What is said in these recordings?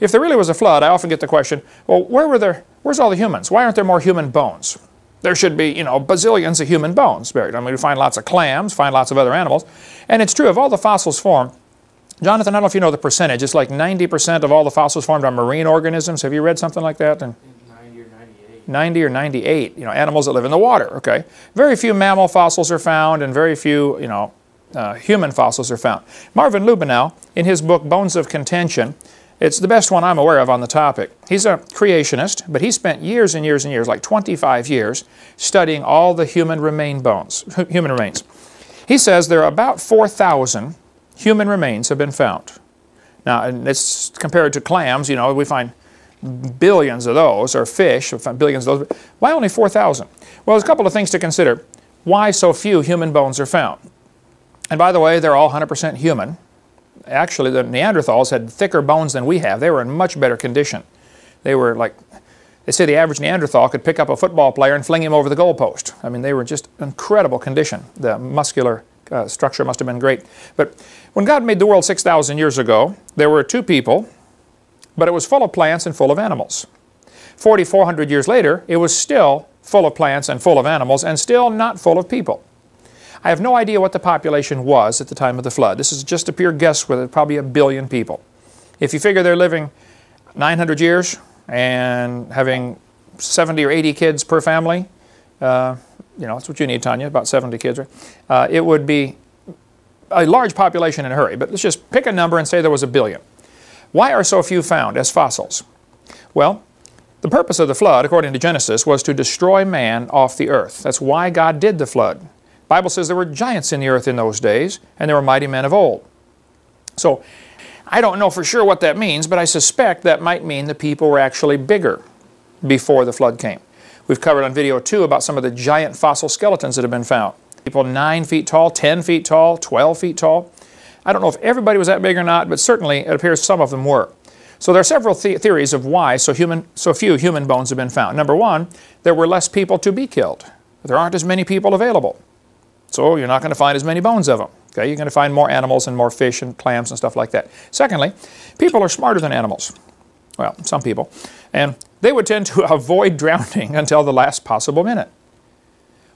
if there really was a flood, I often get the question, well, where's all the humans? Why aren't there more human bones? There should be, you know, bazillions of human bones buried. I mean, we find lots of clams, find lots of other animals. And it's true, of all the fossils formed, Jonathan, I don't know if you know the percentage. It's like 90% of all the fossils formed are marine organisms. Have you read something like that? 90 or 98. 90 or 98, you know, animals that live in the water, okay? Very few mammal fossils are found and very few, you know, human fossils are found. Marvin Lubenow, in his book Bones of Contention, it's the best one I'm aware of on the topic. He's a creationist, but he spent years and years and years, like 25 years, studying all the human remains. He says there are about 4,000 human remains have been found. Now, and it's compared to clams, you know, we find billions of those, or fish, we find billions of those. Why only 4,000? Well, there's a couple of things to consider. Why so few human bones are found? And by the way, they're all 100% human. Actually, the Neanderthals had thicker bones than we have. They were in much better condition. They were like, they say the average Neanderthal could pick up a football player and fling him over the goalpost. I mean, they were just incredible condition. The muscular structure must have been great. But when God made the world 6,000 years ago, there were two people, but it was full of plants and full of animals. 4,400 years later, it was still full of plants and full of animals and still not full of people. I have no idea what the population was at the time of the flood. This is just a pure guess with probably 1 billion people. If you figure they're living 900 years and having 70 or 80 kids per family, you know, that's what you need, Tanya, about 70 kids, right? It would be a large population in a hurry, but let's just pick a number and say there was 1 billion. Why are so few found as fossils? Well, the purpose of the flood, according to Genesis, was to destroy man off the earth. That's why God did the flood. The Bible says there were giants in the earth in those days, and there were mighty men of old. So, I don't know for sure what that means, but I suspect that might mean the people were actually bigger before the flood came. We've covered on video 2 about some of the giant fossil skeletons that have been found. People 9 feet tall, 10 feet tall, 12 feet tall. I don't know if everybody was that big or not, but certainly it appears some of them were. So there are several theories of why so few human bones have been found. Number one, there were less people to be killed. There aren't as many people available. So you're not going to find as many bones of them. Okay? You're going to find more animals and more fish and clams and stuff like that. Secondly, people are smarter than animals. Well, some people. And they would tend to avoid drowning until the last possible minute.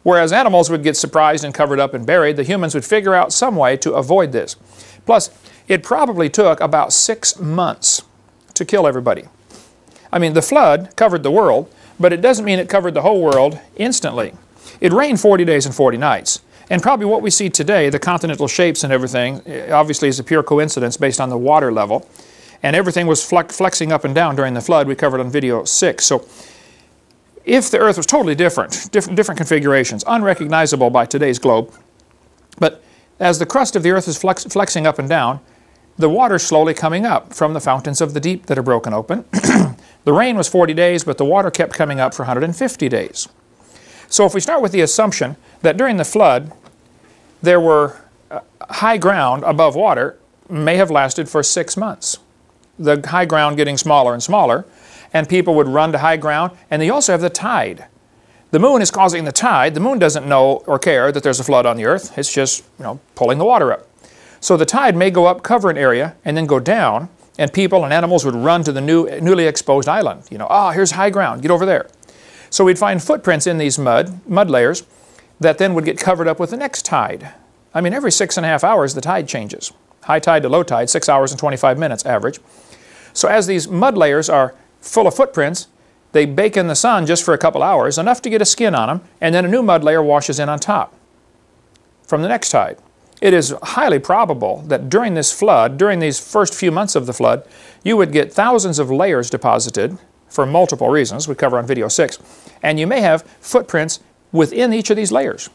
Whereas animals would get surprised and covered up and buried, the humans would figure out some way to avoid this. Plus, it probably took about 6 months to kill everybody. I mean, the flood covered the world, but it doesn't mean it covered the whole world instantly. It rained 40 days and 40 nights. And probably what we see today, the continental shapes and everything, obviously is a pure coincidence based on the water level. And everything was flexing up and down during the flood. We covered on video 6. So if the earth was totally different configurations, unrecognizable by today's globe, but as the crust of the earth is flexing up and down, the water's slowly coming up from the fountains of the deep that are broken open. The rain was 40 days, but the water kept coming up for 150 days. So if we start with the assumption that during the flood, there were high ground above water, may have lasted for 6 months. The high ground getting smaller and smaller, and people would run to high ground, and they also have the tide. The moon is causing the tide. The moon doesn't know or care that there's a flood on the earth. It's just, you know, pulling the water up. So the tide may go up, cover an area, and then go down, and people and animals would run to the newly exposed island. You know, ah, here's high ground, get over there. So we'd find footprints in these mud layers that then would get covered up with the next tide. I mean, every 6.5 hours the tide changes. High tide to low tide, 6 hours and 25 minutes average. So as these mud layers are full of footprints, they bake in the sun just for a couple hours, enough to get a skin on them, and then a new mud layer washes in on top from the next tide. It is highly probable that during this flood, during these first few months of the flood, you would get thousands of layers deposited for multiple reasons we cover on video 6, and you may have footprints within each of these layers.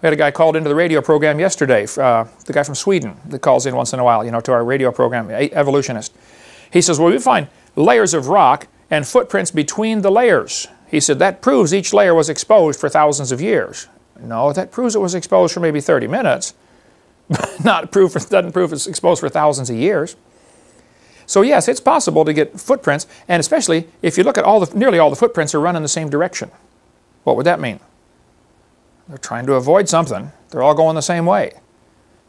We had a guy called into the radio program yesterday, the guy from Sweden that calls in once in a while, you know, to our radio program, evolutionist. He says, well, we find layers of rock and footprints between the layers. He said, that proves each layer was exposed for thousands of years. No, that proves it was exposed for maybe 30 minutes, but doesn't prove it's exposed for thousands of years. So yes, it's possible to get footprints, and especially if you look at nearly all the footprints are run in the same direction. What would that mean? They're trying to avoid something. They're all going the same way,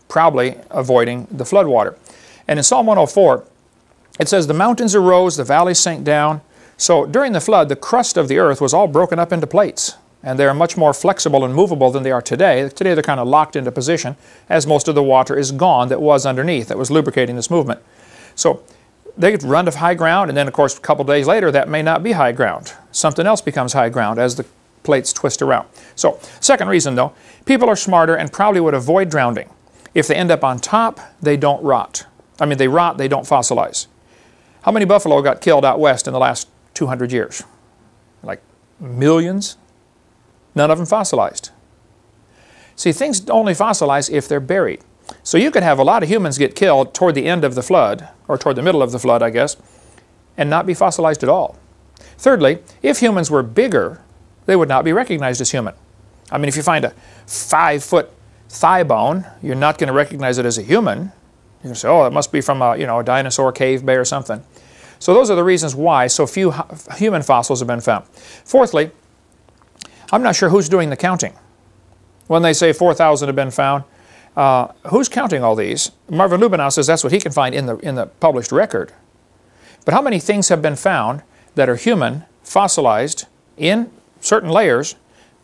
probably avoiding the flood water. And in Psalm 104, It says the mountains arose, the valleys sank down. So during the flood, the crust of the earth was all broken up into plates. And they're much more flexible and movable than they are today. Today they're kind of locked into position as most of the water is gone that was underneath, that was lubricating this movement. So they could run to high ground, and then of course a couple days later that may not be high ground. Something else becomes high ground as the plates twist around. So second reason though, people are smarter and probably would avoid drowning. If they end up on top, they don't rot. I mean, they rot, they don't fossilize. How many buffalo got killed out west in the last 200 years? Like millions? None of them fossilized. See, things only fossilize if they're buried. So you could have a lot of humans get killed toward the end of the flood, or toward the middle of the flood, I guess, and not be fossilized at all. Thirdly, if humans were bigger, they would not be recognized as human. I mean, if you find a 5-foot thigh bone, you're not going to recognize it as a human. You're going to say, oh, it must be from a, a dinosaur cave bay or something. So those are the reasons why so few human fossils have been found. Fourthly, I'm not sure who's doing the counting. When they say 4,000 have been found, who's counting all these? Marvin Lubenow says that's what he can find in the published record. But how many things have been found that are human, fossilized, in certain layers,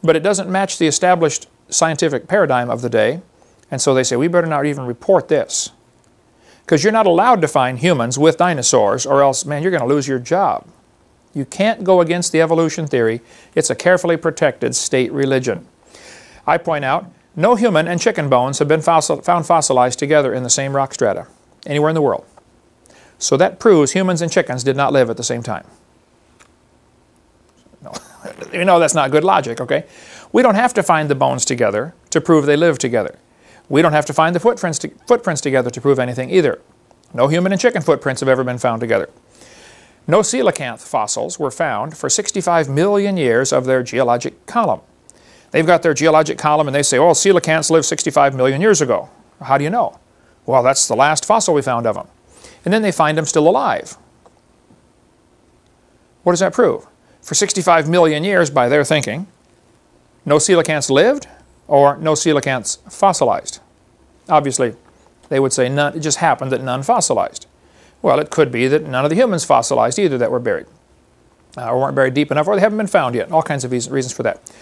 but it doesn't match the established scientific paradigm of the day, and so they say, we better not even report this. Because you're not allowed to find humans with dinosaurs, or else, man, you're going to lose your job. You can't go against the evolution theory. It's a carefully protected state religion. I point out, no human and chicken bones have been found fossilized together in the same rock strata, anywhere in the world. So that proves humans and chickens did not live at the same time. No. You know that's not good logic, okay? We don't have to find the bones together to prove they lived together. We don't have to find the footprints together to prove anything either. No human and chicken footprints have ever been found together. No coelacanth fossils were found for 65 million years of their geologic column. They've got their geologic column and they say, oh, coelacanths lived 65 million years ago. How do you know? Well, that's the last fossil we found of them. And then they find them still alive. What does that prove? For 65 million years, by their thinking, no coelacanths lived or no coelacanths fossilized. Obviously, they would say none, it just happened that none fossilized. Well, it could be that none of the humans fossilized either that were buried, or weren't buried deep enough, or they haven't been found yet. All kinds of reasons for that.